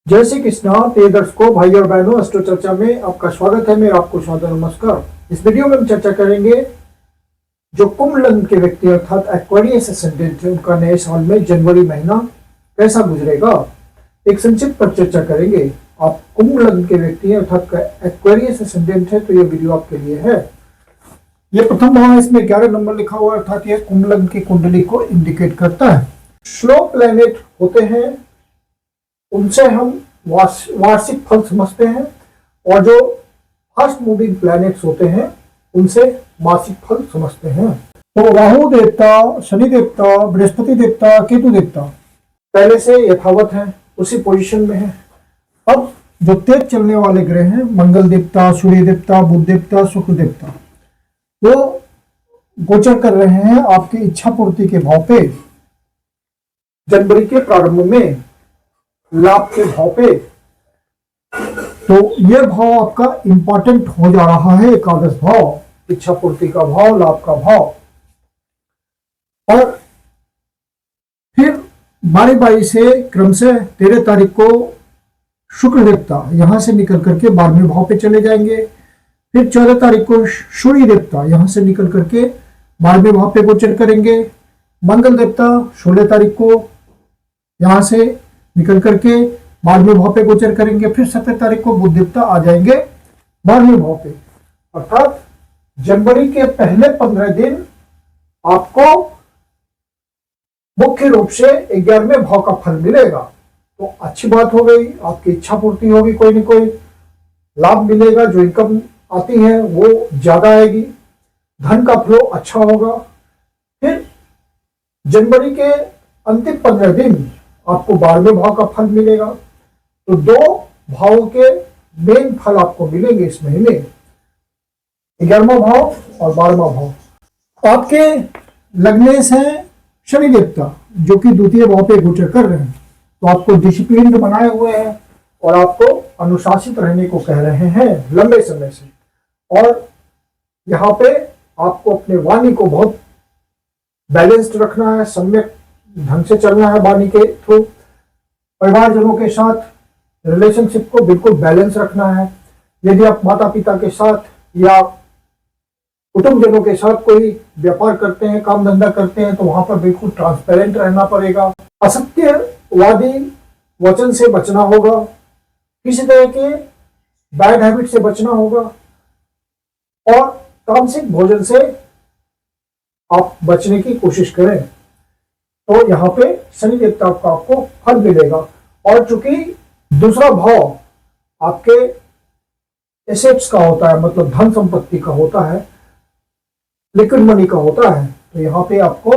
जय श्री कृष्णा प्रिय दर्शकों, भाई और बहनों, एस्ट्रो चर्चा में आपका स्वागत है। मेरा आपको स्वागत नमस्कार। इस वीडियो में हम चर्चा करेंगे जो कुंभ लग्न के व्यक्ति अर्थात एक्वेरियस एसेंडेंट है, उनका नए साल में जनवरी महीना कैसा गुजरेगा, एक संक्षिप्त पर चर्चा करेंगे। आप कुंभ लग्न के व्यक्ति हैं अर्थात एक्वेरियस एसेंडेंट है तो ये वीडियो आपके लिए है। ये प्रथम भाव है, इसमें 11 नंबर लिखा हुआ है अर्थात ये कुंभ लग्न की कुंडली को इंडिकेट करता है। स्लो प्लैनेट होते हैं उनसे हम वार्षिक फल समझते हैं और जो फास्ट मूविंग प्लैनेट्स होते हैं उनसे मासिक फल समझते हैं। तो राहु देवता, शनि देवता, बृहस्पति देवता, केतु देवता पहले से यथावत हैं, उसी पोजीशन में है। अब जो तेज चलने वाले ग्रह हैं, मंगल देवता, सूर्य देवता, बुध देवता, शुक्र देवता, वो गोचर कर रहे हैं आपकी इच्छा पूर्ति के भाव पे जनवरी के प्रारंभ में, लाभ के भाव पे। तो यह भाव आपका इंपॉर्टेंट हो जा रहा है, एकादश भाव, इच्छा पूर्ति का भाव, लाभ का भाव। और फिर बारी बारी से क्रम से 13 तारीख को शुक्र देवता यहां से निकल करके 12वें भाव पे चले जाएंगे। फिर 14 तारीख को सूर्य देवता यहां से निकल करके 12वें भाव पे गोचर करेंगे। मंगल देवता 16 तारीख को यहां से निकल करके 12वें भाव पे गोचर करेंगे। फिर 17 तारीख को बुध देवता आ जाएंगे 12वें भाव पे। अर्थात जनवरी के पहले 15 दिन आपको मुख्य रूप से 11वें भाव का फल मिलेगा। तो अच्छी बात हो गई, आपकी इच्छा पूर्ति होगी, कोई न कोई लाभ मिलेगा, जो इनकम आती है वो ज्यादा आएगी, धन का फ्लो अच्छा होगा। फिर जनवरी के अंतिम 15 दिन आपको 12वें भाव का फल मिलेगा। तो 2 भावों के मेन फल आपको मिलेंगे इस महीने, 11वां भाव और 12वां भाव। आपके लग्न से शनि देवता जो कि द्वितीय भाव पे गोचर कर रहे हैं, तो आपको डिसिप्लिन बनाए हुए हैं और आपको अनुशासित रहने को कह रहे हैं लंबे समय से। और यहाँ पे आपको अपने वाणी को बहुत बैलेंस्ड रखना है, सम्यक ढंग से चलना है वाणी के थ्रू। परिवारजनों के साथ रिलेशनशिप को बिल्कुल बैलेंस रखना है। यदि आप माता पिता के साथ या कुटुंबजनों के साथ कोई व्यापार करते हैं, काम धंधा करते हैं, तो वहां पर बिल्कुल ट्रांसपेरेंट रहना पड़ेगा। असत्यवादी वचन से बचना होगा, किसी तरह के बैड हैबिट से बचना होगा और तामसिक भोजन से आप बचने की कोशिश करें। तो यहाँ पे शनि देवता का आपको फल मिलेगा। और चूंकि दूसरा भाव आपके एसेट्स का होता है, मतलब धन संपत्ति का होता है, लिक्विड मनी का होता है, तो यहाँ पे आपको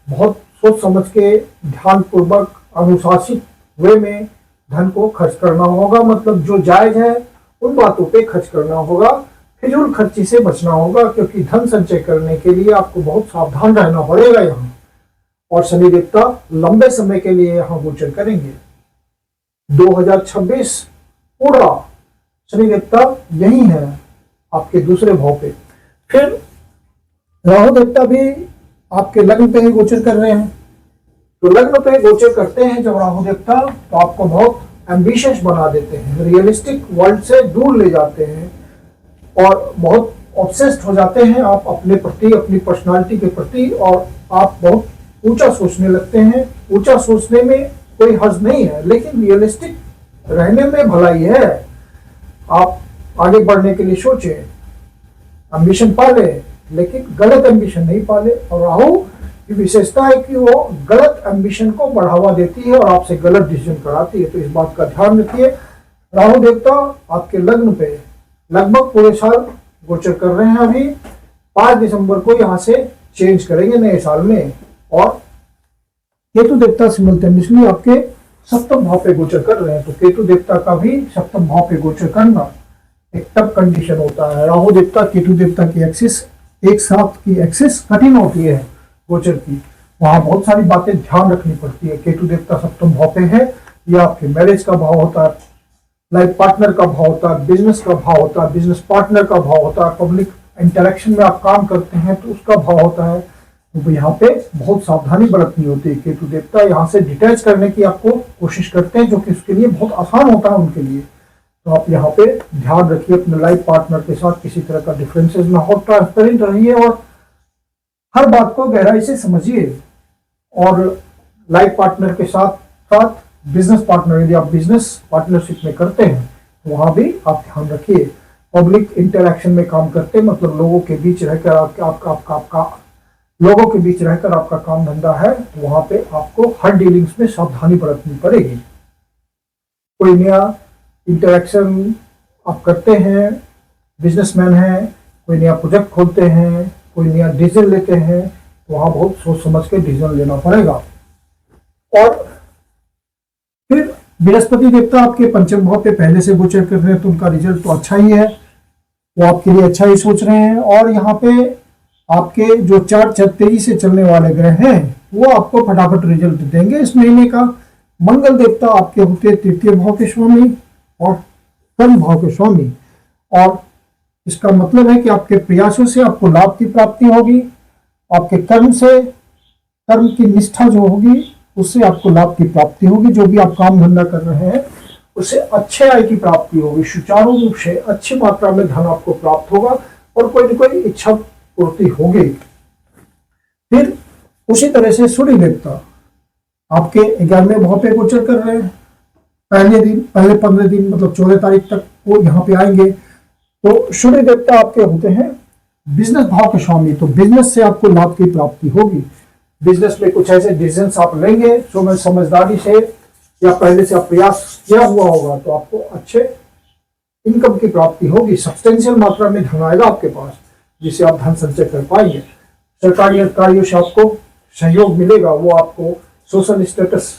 बहुत सोच समझ के ध्यान पूर्वक अनुशासित वे में धन को खर्च करना होगा। मतलब जो जायज है उन बातों पे खर्च करना होगा, फिजूल खर्ची से बचना होगा, क्योंकि धन संचय करने के लिए आपको बहुत सावधान रहना पड़ेगा यहाँ। और शनि देवता लंबे समय के लिए यहां गोचर करेंगे। 2026 पूरा शनि देवता यही है आपके दूसरे भाव पे। फिर राहु देवता भी आपके लग्न पे ही गोचर कर रहे हैं। तो लग्न पे गोचर करते हैं जब राहु देवता, तो आपको बहुत एम्बिशियस बना देते हैं, रियलिस्टिक वर्ल्ड से दूर ले जाते हैं और बहुत ऑब्सेस्ड हो जाते हैं आप अपने प्रति, अपनी पर्सनालिटी के प्रति, और आप बहुत ऊंचा सोचने लगते हैं। ऊंचा सोचने में कोई हर्ज नहीं है, लेकिन रियलिस्टिक रहने में भलाई है। आप आगे बढ़ने के लिए सोचे, एम्बिशन पाले, लेकिन गलत एम्बिशन नहीं पाले। और राहु की विशेषता है कि वो गलत एम्बिशन को बढ़ावा देती है और आपसे गलत डिसीजन कराती है। तो इस बात का ध्यान रखिए। राहु देवता आपके लग्न पे लगभग पूरे साल गोचर कर रहे हैं। अभी 5 दिसंबर को यहाँ से चेंज करेंगे नए साल में। और केतु देवता सिमल्टेनियसली आपके 7वें भाव पे गोचर कर रहे हैं। तो केतु देवता का भी 7वें भाव पे गोचर करना एक टफ कंडीशन होता है। राहु देवता केतु देवता की एक्सिस एक साथ की एक्सिस कठिन होती है गोचर की, वहां बहुत सारी बातें ध्यान रखनी पड़ती है। केतु देवता 7वें भाव पे है, यह आपके मैरिज का भाव होता है, लाइफ पार्टनर का भाव होता है, बिजनेस का भाव होता है, बिजनेस पार्टनर का भाव होता है, पब्लिक इंटरेक्शन में आप काम करते हैं तो उसका भाव होता है, तो यहाँ पे बहुत सावधानी बरतनी होती है। केतु देवता यहाँ से डिटैच करने की आपको कोशिश करते हैं, जो कि उसके लिए बहुत आसान होता है उनके लिए। तो आप यहाँ पे ध्यान रखिए अपने लाइफ पार्टनर के साथ किसी तरह का डिफरेंसेस ना हो, ट्रांसपेरेंट रहिए और हर बात को गहराई से समझिए। और लाइफ पार्टनर के साथ साथ बिजनेस पार्टनर, यदि आप बिजनेस पार्टनरशिप में करते हैं तो वहां भी आप ध्यान रखिए। पब्लिक इंटरेक्शन में काम करते हैं, मतलब लोगों के बीच रहकर आपका लोगों के बीच रहकर आपका काम धंधा है, तो वहां पे आपको हर डीलिंग्स में सावधानी बरतनी पड़ेगी। कोई नया इंटरेक्शन आप करते हैं, बिजनेसमैन हैं, कोई नया प्रोजेक्ट खोलते हैं, कोई नया डिसीजन लेते हैं, तो वहां बहुत सोच समझ के डिसीजन लेना पड़ेगा। और फिर बृहस्पति देवता आपके पंचम भाव पे पहले से गोचर कर रहे हैं, तो उनका रिजल्ट तो अच्छा ही है, वो आपके लिए अच्छा ही सोच रहे हैं। और यहाँ पे आपके जो 4 तेजी से चलने वाले ग्रह हैं वो आपको फटाफट रिजल्ट देंगे इस महीने का। मंगल देवता आपके होते हैं तृतीय भाव के स्वामी और कर्म भाव के स्वामी, और इसका मतलब है कि आपके प्रयासों से आपको लाभ की प्राप्ति होगी, आपके कर्म से, कर्म की निष्ठा जो होगी उससे आपको लाभ की प्राप्ति होगी। जो भी आप काम धंधा कर रहे हैं उससे अच्छे आय की प्राप्ति होगी, सुचारू रूप से अच्छी मात्रा में धन आपको प्राप्त होगा और कोई न कोई इच्छा पूर्ति होगी। फिर उसी तरह से सूर्य देवता आपके 11वें भाव पे गोचर कर रहे हैं। पहले 15 दिन मतलब 14 तारीख तक वो यहाँ पे आएंगे। तो सूर्य देवता आपके होते हैं बिजनेस भाव के स्वामी, तो बिजनेस से आपको लाभ की प्राप्ति होगी। बिजनेस में कुछ ऐसे डिसीजंस आप लेंगे जो समझदारी से या पहले से आप प्रयास किया हुआ होगा, तो आपको अच्छे इनकम की प्राप्ति होगी। सब्सटेंशियल मात्रा में धन आएगा आपके पास, जिससे आप धन संचय कर पाएंगे। सरकारी अधिकारियों से आपको सहयोग मिलेगा, वो आपको सोशल स्टेटस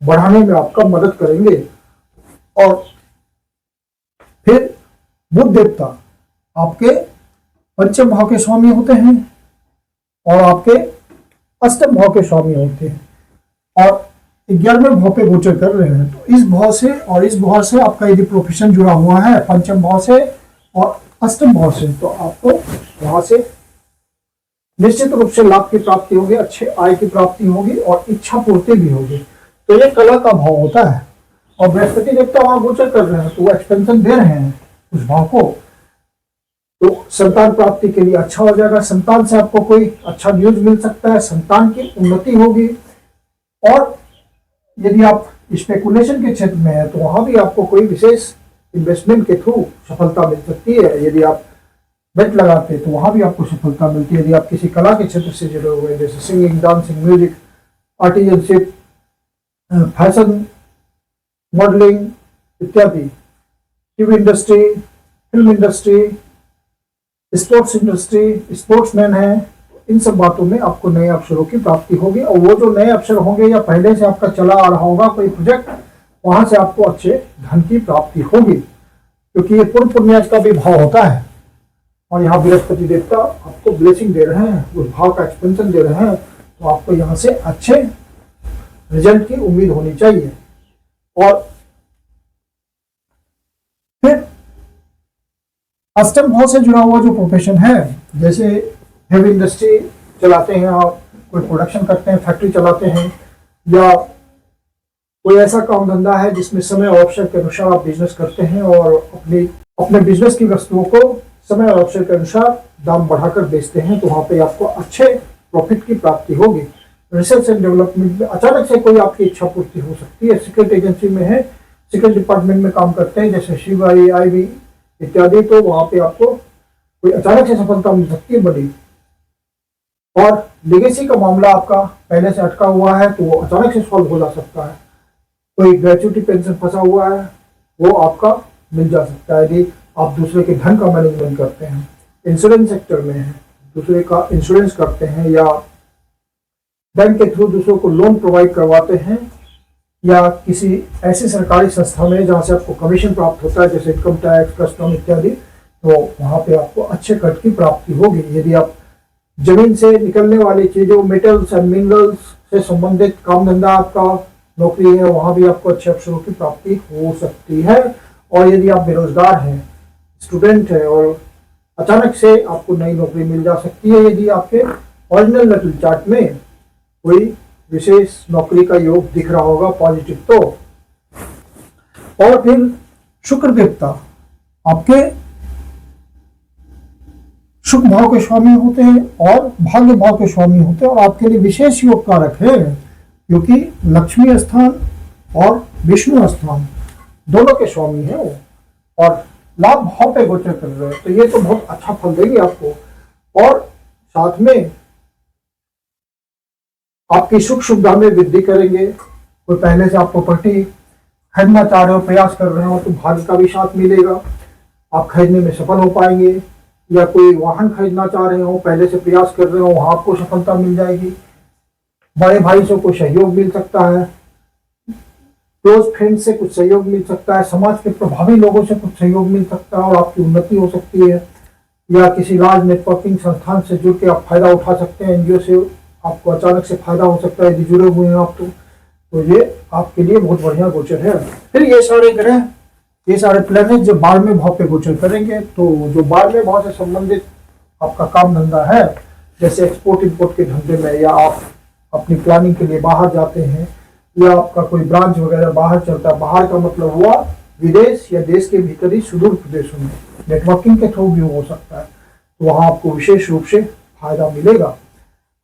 बढ़ाने में आपका मदद करेंगे। और फिर बुध देवता आपके पंचम भाव के स्वामी होते हैं और आपके अष्टम भाव के स्वामी होते हैं और 11वें भाव पे गोचर कर रहे हैं। तो इस भाव से और इस भाव से आपका यदि प्रोफेशन जुड़ा हुआ है पंचम भाव से और अष्टम भाव से, तो आपको वहां से निश्चित रूप से लाभ की प्राप्ति होगी, अच्छे आय की प्राप्ति होगी और इच्छा पूर्ति भी होगी। तो ये कला का भाव होता है। और बृहस्पति देवता वहां गोचर कर रहे हैं, तो वो एक्सपेंशन दे रहे हैं उस भाव को, तो संतान प्राप्ति के लिए अच्छा हो जाएगा। संतान से आपको कोई अच्छा न्यूज मिल सकता है, संतान की उन्नति होगी। और यदि आप स्पेकुलेशन के क्षेत्र में है तो वहां भी आपको कोई विशेष इन्वेस्टमेंट के थ्रू सफलता मिल सकती है। यदि आप बेट लगाते हैं तो वहां भी आपको सफलता मिलती है। यदि आप किसी कला के क्षेत्र से जुड़े हुए हैं, जैसे singing, dancing, music, artisanship, fashion, modelling इत्यादि, TV industry, film industry, sports industry, sportsman है, इन सब बातों में आपको नए अवसरों की प्राप्ति होगी। और वो जो नए अवसर होंगे या पहले से आपका चला आ रहा होगा कोई प्रोजेक्ट, वहां से आपको अच्छे धन की प्राप्ति होगी, क्योंकि ये पूर्व पुण्याज का भी भाव होता है। और यहाँ बृहस्पति देवता आपको ब्लेसिंग दे रहे हैं, उस भाव का एक्सपेंशन दे रहे हैं, तो आपको यहाँ से अच्छे रिजल्ट की उम्मीद होनी चाहिए। और फिर अष्टम भाव से जुड़ा हुआ जो प्रोफेशन है, जैसे हेवी इंडस्ट्री चलाते हैं आप, कोई प्रोडक्शन करते हैं, फैक्ट्री चलाते हैं, या कोई ऐसा काम धंधा है जिसमें समय और अवसर के अनुसार आप बिजनेस करते हैं और अपने बिजनेस की वस्तुओं को समय और अवसर के अनुसार दाम बढ़ाकर बेचते हैं, तो वहां पे आपको अच्छे प्रॉफिट की प्राप्ति होगी। रिसर्च एंड डेवलपमेंट में अचानक से कोई आपकी इच्छा पूर्ति हो सकती है। सीक्रेट एजेंसी में है, सीक्रेट डिपार्टमेंट में काम करते हैं, जैसे CBI, IB इत्यादि, तो वहां पे आपको कोई अचानक से सफलता मिल सकती है बड़ी। और लेगेसी का मामला आपका पहले से अटका हुआ है, तो वो अचानक से सॉल्व हो जा सकता है। कोई ग्रेचुइटी पेंशन फंसा हुआ है, वो आपका मिल जा सकता है यदि आप दूसरे के धन का मैनेजमेंट करते हैं। इंश्योरेंस सेक्टर में है, दूसरे का इंश्योरेंस करते हैं, या बैंक के थ्रू दूसरों को लोन प्रोवाइड करवाते हैं, या किसी ऐसी सरकारी संस्था में जहां से आपको कमीशन प्राप्त होता है, जैसे इनकम टैक्स, कस्टम इत्यादि, तो वहां पे आपको अच्छे कट की प्राप्ति होगी। यदि आप जमीन से निकलने वाली चीजों, मेटल्स एंड मिनरल्स से संबंधित काम धंधा आपका नौकरी है, वहां भी आपको अच्छे अवसरों की प्राप्ति हो सकती है। और यदि आप बेरोजगार हैं, स्टूडेंट है, और अचानक से आपको नई नौकरी मिल जा सकती है यदि आपके ओरिजिनल नेटल चार्ट में कोई विशेष नौकरी का योग दिख रहा होगा पॉजिटिव तो। और फिर शुक्र देवता आपके शुभ भाव के स्वामी होते हैं और भाग्य भाव के स्वामी होते हैं और आपके लिए विशेष योग कारक है, क्योंकि लक्ष्मी स्थान और विष्णु स्थान दोनों के स्वामी है वो, और लाभ भाव पे गोचर कर रहे हैं, तो ये तो बहुत अच्छा फल देगी आपको। और साथ में आपकी सुख सुविधा में वृद्धि करेंगे। कोई पहले से आप प्रॉपर्टी खरीदना चाह रहे हो, प्रयास कर रहे हो, तो भाग्य का भी साथ मिलेगा, आप खरीदने में सफल हो पाएंगे। या कोई वाहन खरीदना चाह रहे हो, पहले से प्रयास कर रहे हो, वहां आपको सफलता मिल जाएगी। बड़े भाई से कुछ सहयोग मिल सकता है, क्लोज फ्रेंड से कुछ सहयोग मिल सकता है, समाज के प्रभावी लोगों से कुछ सहयोग मिल सकता है और आपकी उन्नति हो सकती है। या किसी लार्ज नेटवर्किंग संस्थान से जुड़ के आप फायदा उठा सकते हैं, एनजीओ से आपको अचानक से फायदा हो सकता है यदि जुड़े हुए हैं आप तो ये आपके लिए बहुत बढ़िया गोचर है। फिर ये सारे ग्रह, ये सारे प्लैनेट जो 12वें भाव पे गोचर करेंगे, तो जो 12वें भाव से संबंधित आपका काम धंधा है, जैसे एक्सपोर्ट इंपोर्ट के धंधे में, या आप अपनी प्लानिंग के लिए बाहर जाते हैं, या आपका कोई ब्रांच वगैरह बाहर चलता है, बाहर का मतलब हुआ विदेश या देश के भीतर ही सुदूर प्रदेशों में, नेटवर्किंग के थ्रू भी हो सकता है, तो वहां आपको विशेष रूप से फायदा मिलेगा।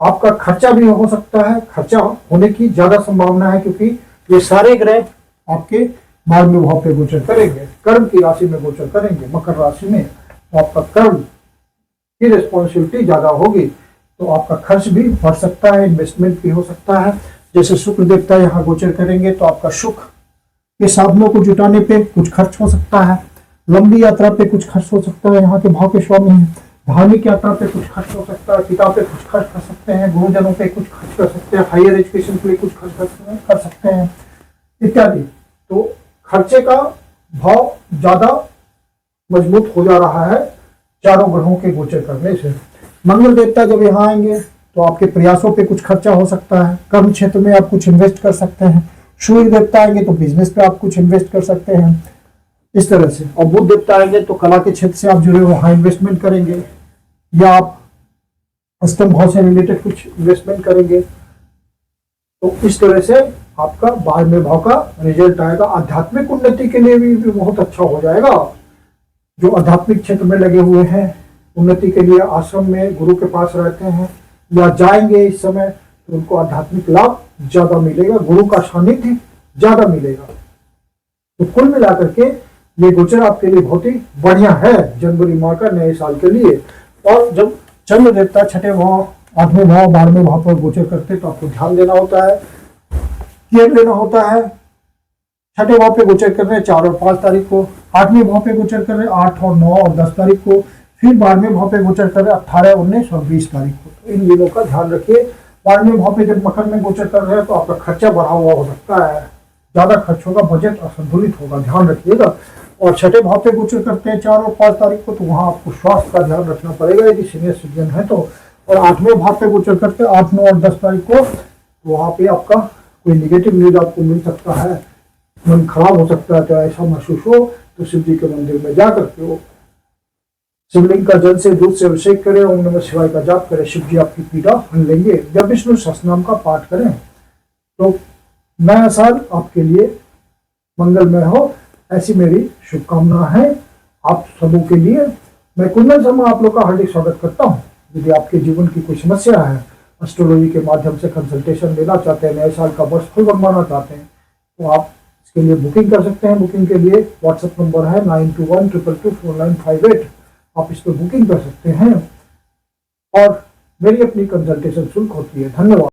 आपका खर्चा भी हो सकता है, खर्चा होने की ज्यादा संभावना है, क्योंकि ये सारे ग्रह आपके 12वें भाव पे गोचर करेंगे, कर्म की राशि में गोचर करेंगे, मकर राशि में, तो आपका कर्म की रिस्पॉन्सिबिलिटी ज्यादा होगी, तो आपका खर्च भी बढ़ सकता है, इन्वेस्टमेंट भी हो सकता है। जैसे शुक्र देवता यहाँ गोचर करेंगे, तो आपका सुख के साधनों को जुटाने पे कुछ खर्च हो सकता है, लंबी यात्रा पे कुछ खर्च हो सकता है, यहाँ के भाव के स्वामी हैं, धार्मिक यात्रा पे कुछ खर्च हो सकता है, पिता पे कुछ खर्च कर सकते हैं, गुरुजनों पे कुछ खर्च कर सकते हैं, हायर एजुकेशन के लिए कुछ खर्च कर सकते हैं इत्यादि। तो खर्चे का भाव ज्यादा मजबूत हो जा रहा है चारों ग्रहों के गोचर करने से। मंगल देवता जब यहाँ आएंगे तो आपके प्रयासों पे कुछ खर्चा हो सकता है, कर्म क्षेत्र में आप कुछ इन्वेस्ट कर सकते हैं। सूर्य देवता आएंगे तो बिजनेस पे आप कुछ इन्वेस्ट कर सकते हैं, इस तरह से। और बुध देवता आएंगे तो कला के क्षेत्र से आप जुड़े हो, वहां इन्वेस्टमेंट करेंगे, या आप अष्टम भाव से रिलेटेड कुछ इन्वेस्टमेंट करेंगे। तो इस तरह से आपका 12वें भाव का रिजल्ट आएगा। आध्यात्मिक उन्नति के लिए भी बहुत अच्छा हो जाएगा। जो आध्यात्मिक क्षेत्र में लगे हुए हैं, उन्नति के लिए आश्रम में गुरु के पास रहते हैं या जाएंगे इस समय, तो उनको आध्यात्मिक लाभ ज्यादा मिलेगा, गुरु का सानिध्य ज्यादा मिलेगा। तो कुल मिलाकर के ये गोचर आपके लिए बहुत ही बढ़िया है जनवरी माह का, नए साल के लिए। और जब चंद्र देवता 6ठे भाव, 8वें भाव, 12वें भाव पर गोचर करते, तो आपको ध्यान देना होता है, केयर लेना होता है। 6ठे भाव पे गोचर कर रहे हैं 4 और 5 तारीख को, 8वें भाव पे गोचर कर रहे हैं 8 और 9 और 10 तारीख को, फिर 12वें भाव पे गोचर कर रहे हैं 18, 19 और 20 तारीख को। तो इन दिनों का ध्यान रखिए। 12वें भाव पे जब मकर में गोचर कर रहे हैं तो आपका खर्चा बढ़ा हुआ हो सकता है, ज्यादा खर्च होगा, बजट असंतुलित होगा, ध्यान रखिएगा। और 6ठे भाव पे गोचर करते हैं 4 और 5 तारीख को, तो वहां आपको स्वास्थ्य का ध्यान रखना पड़ेगा यदि सीनियर सिटीजन है तो। और 8वें भाव पे गोचर करते हैं 8, 9 और 10 तारीख को, तो वहां पे आपका कोई निगेटिव न्यूज आपको मिल सकता है, मन खराब हो सकता है। तो ऐसा महसूस हो तो शिव जी के मंदिर में जाकर के वो शिवलिंग का जल से दूध से अभिषेक करें, ओम नमः शिवाय का जाप करें, शिव जी आपकी पीड़ा हल लेंगे। जब विष्णु सहस्रनाम का पाठ करें तो नया साल आपके लिए मंगलमय हो, ऐसी मेरी शुभकामना है आप सबों के लिए। मैं कुंदन शर्मा आप लोग का हार्दिक स्वागत करता हूँ। यदि आपके जीवन की कोई समस्या है, एस्ट्रोलॉजी के माध्यम से कंसल्टेशन लेना चाहते हैं, नए साल का वर्ष फल बनवाना चाहते हैं, तो आप इसके लिए बुकिंग कर सकते हैं। बुकिंग के लिए व्हाट्सएप नंबर है 9212224958, आप इस पर बुकिंग कर सकते हैं और मेरी अपनी कंसल्टेशन शुल्क होती है। धन्यवाद।